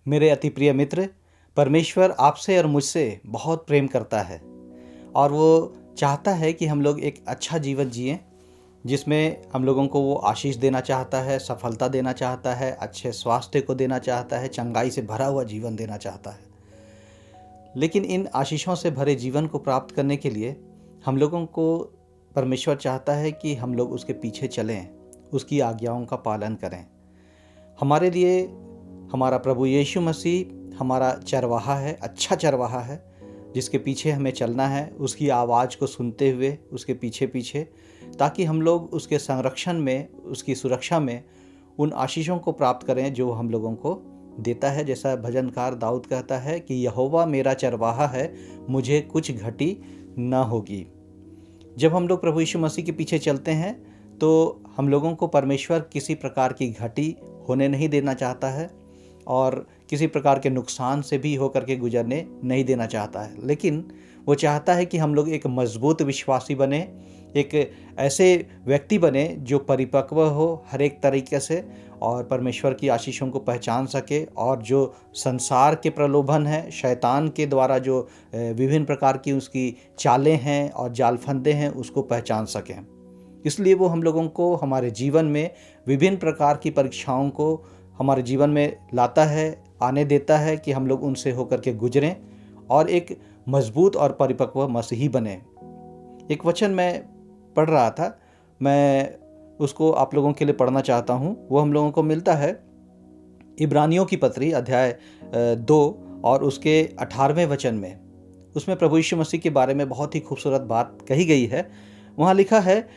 मेरे अति प्रिय मित्र, परमेश्वर आपसे और मुझसे बहुत प्रेम करता है और वो चाहता है कि हम लोग एक अच्छा जीवन जिएं, जिसमें हम लोगों को वो आशीष देना चाहता है, सफलता देना चाहता है, अच्छे स्वास्थ्य को देना चाहता है, चंगाई से भरा हुआ जीवन देना चाहता है। लेकिन इन आशीषों से भरे जीवन को प्राप्त करने के लिए हम लोगों को परमेश्वर चाहता है कि हम लोग उसके पीछे चलें, उसकी आज्ञाओं का पालन करें। हमारे लिए हमारा प्रभु यीशु मसीह हमारा चरवाहा है, अच्छा चरवाहा है, जिसके पीछे हमें चलना है, उसकी आवाज़ को सुनते हुए उसके पीछे पीछे, ताकि हम लोग उसके संरक्षण में, उसकी सुरक्षा में उन आशीषों को प्राप्त करें जो हम लोगों को देता है। जैसा भजनकार दाऊद कहता है कि यहोवा मेरा चरवाहा है, मुझे कुछ घटी न होगी। जब हम लोग प्रभु यीशु मसीह के पीछे चलते हैं तो हम लोगों को परमेश्वर किसी प्रकार की घटी होने नहीं देना चाहता है और किसी प्रकार के नुकसान से भी होकर के गुजरने नहीं देना चाहता है। लेकिन वो चाहता है कि हम लोग एक मजबूत विश्वासी बने, एक ऐसे व्यक्ति बने जो परिपक्व हो हर एक तरीके से और परमेश्वर की आशीषों को पहचान सके, और जो संसार के प्रलोभन हैं, शैतान के द्वारा जो विभिन्न प्रकार की उसकी चालें हैं और जाल फंदे हैं, उसको पहचान सकें। इसलिए वो हम लोगों को हमारे जीवन में विभिन्न प्रकार की परीक्षाओं को हमारे जीवन में लाता है, आने देता है कि हम लोग उनसे होकर के गुजरें और एक मजबूत और परिपक्व मसीही बने। एक वचन मैं पढ़ रहा था, मैं उसको आप लोगों के लिए पढ़ना चाहता हूँ। वो हम लोगों को मिलता है इब्रानियों की पत्री अध्याय 2 और उसके 18वें वचन में। उसमें प्रभु यीशु मसीह के बारे में बहुत ही खूबसूरत बात कही गई है। वहाँ लिखा है,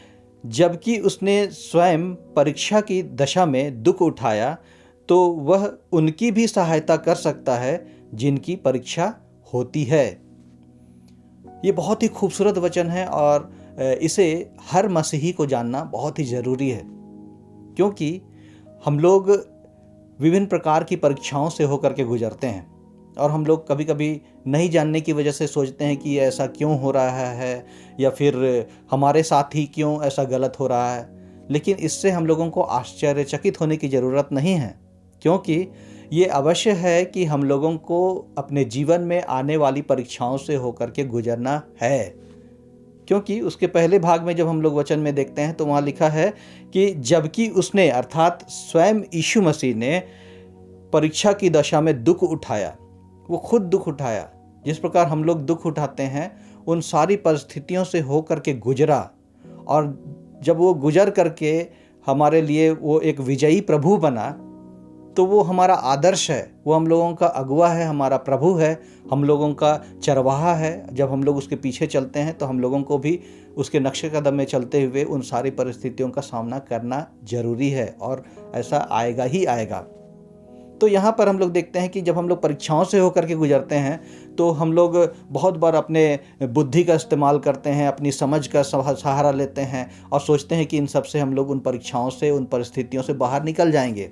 जबकि उसने स्वयं परीक्षा की दशा में दुख उठाया तो वह उनकी भी सहायता कर सकता है जिनकी परीक्षा होती है। ये बहुत ही खूबसूरत वचन है और इसे हर मसीही को जानना बहुत ही ज़रूरी है, क्योंकि हम लोग विभिन्न प्रकार की परीक्षाओं से होकर के गुजरते हैं और हम लोग कभी कभी नहीं जानने की वजह से सोचते हैं कि ऐसा क्यों हो रहा है या फिर हमारे साथ ही क्यों ऐसा गलत हो रहा है। लेकिन इससे हम लोगों को आश्चर्यचकित होने की ज़रूरत नहीं है, क्योंकि ये अवश्य है कि हम लोगों को अपने जीवन में आने वाली परीक्षाओं से होकर के गुजरना है। क्योंकि उसके पहले भाग में जब हम लोग वचन में देखते हैं तो वहाँ लिखा है कि जबकि उसने अर्थात स्वयं यीशु मसीह ने परीक्षा की दशा में दुख उठाया, वो खुद दुख उठाया। जिस प्रकार हम लोग दुख उठाते हैं उन सारी परिस्थितियों से होकर के गुजरा, और जब वो गुजर करके हमारे लिए वो एक विजयी प्रभु बना, तो वो हमारा आदर्श है, वो हम लोगों का अगुवा है, हमारा प्रभु है, हम लोगों का चरवाहा है। जब हम लोग उसके पीछे चलते हैं तो हम लोगों को भी उसके नक्शे कदम में चलते हुए उन सारी परिस्थितियों का सामना करना जरूरी है, और ऐसा आएगा ही आएगा। तो यहाँ पर हम लोग देखते हैं कि जब हम लोग परीक्षाओं से होकर के गुजरते हैं तो हम लोग बहुत बार अपने बुद्धि का इस्तेमाल करते हैं, अपनी समझ का सहारा लेते हैं और सोचते हैं कि इन सब से हम लोग उन परीक्षाओं से, उन परिस्थितियों से बाहर निकल जाएंगे।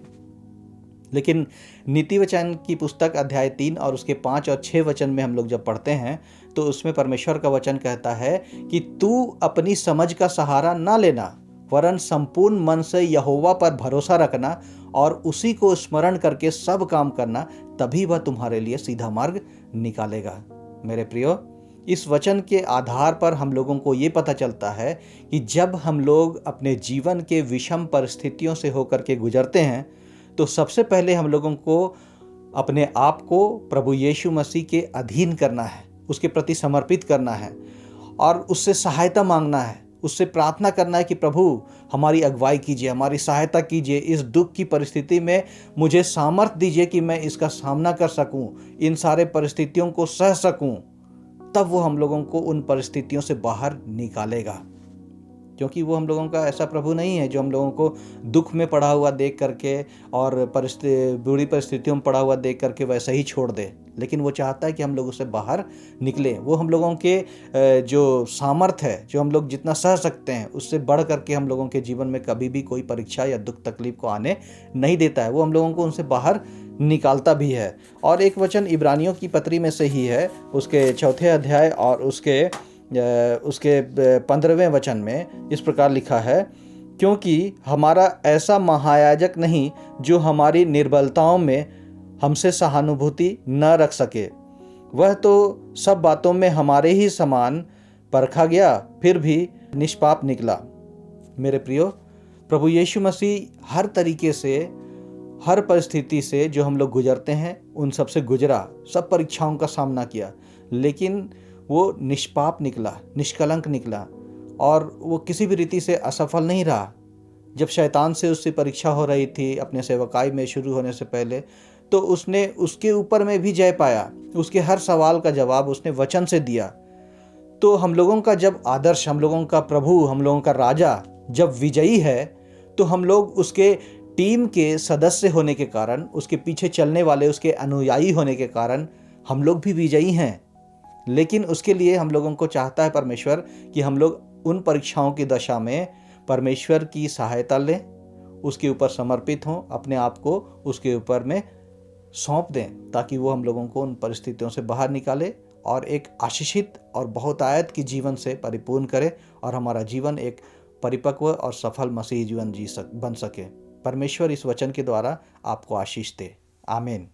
लेकिन नीति वचन की पुस्तक अध्याय 3 और उसके 5 और 6 वचन में हम लोग जब पढ़ते हैं तो उसमें परमेश्वर का वचन कहता है कि तू अपनी समझ का सहारा ना लेना, वरन संपूर्ण मन से यहोवा पर भरोसा रखना और उसी को स्मरण करके सब काम करना, तभी वह तुम्हारे लिए सीधा मार्ग निकालेगा। मेरे प्रियो, इस वचन के आधार पर हम लोगों को ये पता चलता है कि जब हम लोग अपने जीवन के विषम परिस्थितियों से होकर के गुजरते हैं तो सबसे पहले हम लोगों को अपने आप को प्रभु यीशु मसीह के अधीन करना है, उसके प्रति समर्पित करना है और उससे सहायता मांगना है, उससे प्रार्थना करना है कि प्रभु हमारी अगुवाई कीजिए, हमारी सहायता कीजिए, इस दुख की परिस्थिति में मुझे सामर्थ्य दीजिए कि मैं इसका सामना कर सकूं, इन सारे परिस्थितियों को सह सकूं। तब वो हम लोगों को उन परिस्थितियों से बाहर निकालेगा, क्योंकि वो हम लोगों का ऐसा प्रभु नहीं है जो हम लोगों को दुख में पड़ा हुआ देख करके और बुरी परिस्थितियों में पड़ा हुआ देख करके वैसा ही छोड़ दे। लेकिन वो चाहता है कि हम लोग उससे बाहर निकलें। वो हम लोगों के जो सामर्थ्य है, जो हम लोग जितना सह सकते हैं, उससे बढ़ करके हम लोगों के जीवन में कभी भी कोई परीक्षा या दुख तकलीफ को आने नहीं देता है। वो हम लोगों को उनसे बाहर निकालता भी है। और एक वचन इब्रानियों की पत्री में से ही है, उसके 4 अध्याय और उसके 15वें वचन में इस प्रकार लिखा है, क्योंकि हमारा ऐसा महायाजक नहीं जो हमारी निर्बलताओं में हमसे सहानुभूति न रख सके। वह तो सब बातों में हमारे ही समान परखा गया, फिर भी निष्पाप निकला। मेरे प्रियो, प्रभु यीशु मसीह हर तरीके से, हर परिस्थिति से जो हम लोग गुजरते हैं उन सब से गुजरा, सब परीक्षाओं का सामना किया, लेकिन वो निष्पाप निकला, निष्कलंक निकला, और वो किसी भी रीति से असफल नहीं रहा। जब शैतान से उससे परीक्षा हो रही थी अपने सेवकाई में शुरू होने से पहले, तो उसने उसके ऊपर में भी जय पाया। उसके हर सवाल का जवाब उसने वचन से दिया। तो हम लोगों का जब आदर्श, हम लोगों का प्रभु, हम लोगों का राजा जब विजयी है, तो हम लोग उसके टीम के सदस्य होने के कारण, उसके पीछे चलने वाले, उसके अनुयायी होने के कारण हम लोग भी विजयी हैं। लेकिन उसके लिए हम लोगों को चाहता है परमेश्वर कि हम लोग उन परीक्षाओं की दशा में परमेश्वर की सहायता लें, उसके ऊपर समर्पित हों, अपने आप को उसके ऊपर में सौंप दें, ताकि वो हम लोगों को उन परिस्थितियों से बाहर निकाले और एक आशीषित और बहुतायत की जीवन से परिपूर्ण करे, और हमारा जीवन एक परिपक्व और सफल मसीही जीवन बन सके। परमेश्वर इस वचन के द्वारा आपको आशीष दे। आमीन।